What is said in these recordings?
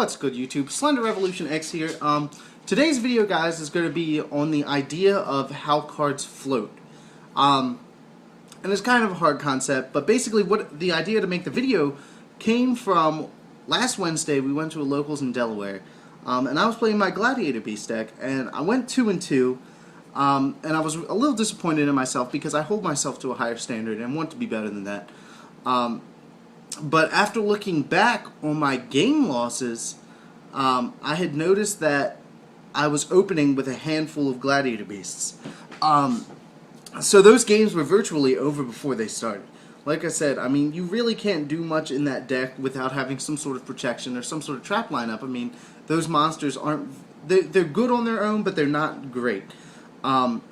What's good, YouTube? Slender Revolution X here. Today's video, guys, is going to be on the idea of how cards float. And it's kind of a hard concept, but basically what the idea to make the video came from last Wednesday. We went to a locals in Delaware, and I was playing my Gladiator Beast deck, and I went 2-2, and I was a little disappointed in myself because I hold myself to a higher standard and want to be better than that. But after looking back on my game losses, I had noticed that I was opening with a handful of Gladiator Beasts. So those games were virtually over before they started. Like I said, I mean, you really can't do much in that deck without having some sort of protection or some sort of trap lineup. I mean, those monsters aren't... They're good on their own, but they're not great. And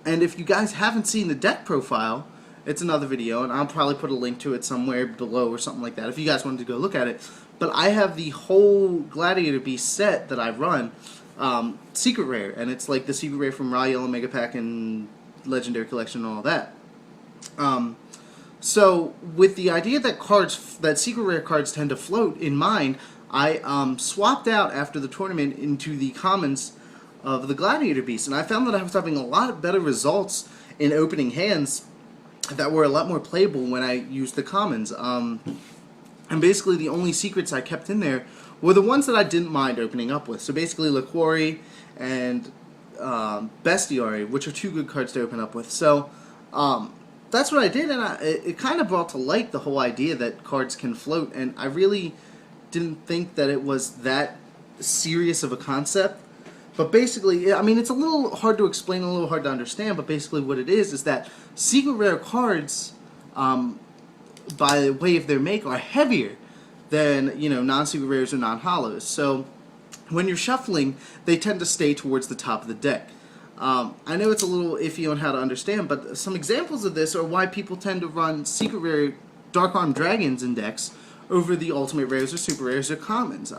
if you guys haven't seen the deck profile, it's another video, and I'll probably put a link to it somewhere below or something like that if you guys wanted to go look at it. But I have the whole Gladiator Beast set that I run, Secret Rare, and it's like the Secret Rare from Raw Yellow Mega Pack and Legendary Collection and all that. So with the idea that Secret Rare cards tend to float in mind, I swapped out after the tournament into the commons of the Gladiator Beast, and I found that I was having a lot better results in opening hands that were a lot more playable when I used the commons. And basically the only secrets I kept in there were the ones that I didn't mind opening up with. So basically Liquori and Bestiary, which are two good cards to open up with. So that's what I did, and it kind of brought to light the whole idea that cards can float, and I really didn't think that it was that serious of a concept. But basically, I mean, it's a little hard to explain, a little hard to understand, but basically what it is that Secret Rare cards, by way of their make, are heavier than, you know, non-Secret Rares or non-Hollows. So when you're shuffling, they tend to stay towards the top of the deck. I know it's a little iffy on how to understand, but some examples of this are why people tend to run Secret Rare Dark Armed Dragons in decks over the Ultimate Rares or Super Rares or Commons.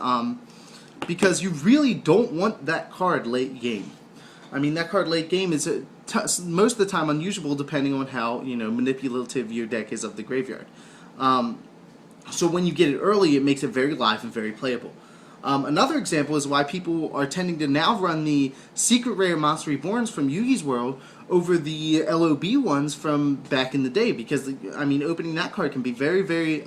Because you really don't want that card late game. I mean, that card late game is most of the time unusable, depending on how, you know, manipulative your deck is of the graveyard. So when you get it early, it makes it very live and very playable. Another example is why people are tending to now run the Secret Rare Monster Reborns from Yugioh's World over the LOB ones from back in the day, because, I mean, opening that card can be very, very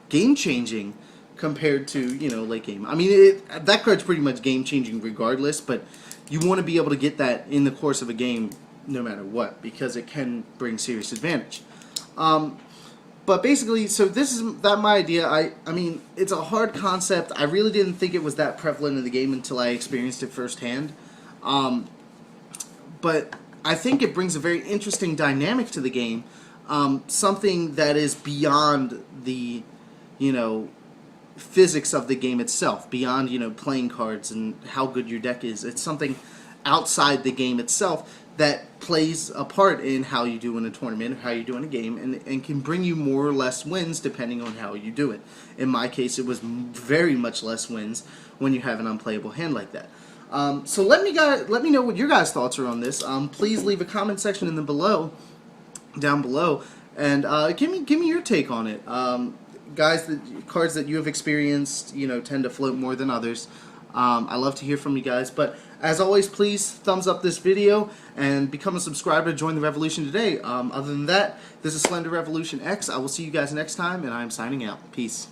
game-changing compared to, you know, late game. I mean, that card's pretty much game-changing regardless, but you want to be able to get that in the course of a game no matter what, because it can bring serious advantage. But basically, so this is my idea. I mean, it's a hard concept. I really didn't think it was that prevalent in the game until I experienced it firsthand. But I think it brings a very interesting dynamic to the game, something that is beyond the, you know, physics of the game itself, beyond, you know, playing cards and how good your deck is. It's something outside the game itself that plays a part in how you do in a tournament or how you do in a game, and can bring you more or less wins depending on how you do it. In my case, it was very much less wins when you have an unplayable hand like that. So let me know what your guys' thoughts are on this. Please leave a comment section in the down below, and give me your take on it. Guys, the cards that you have experienced, you know, tend to float more than others. I love to hear from you guys, but as always, please thumbs up this video and become a subscriber to join the revolution today. Other than that, this is Slender Revolution X. I will see you guys next time, and I am signing out. Peace.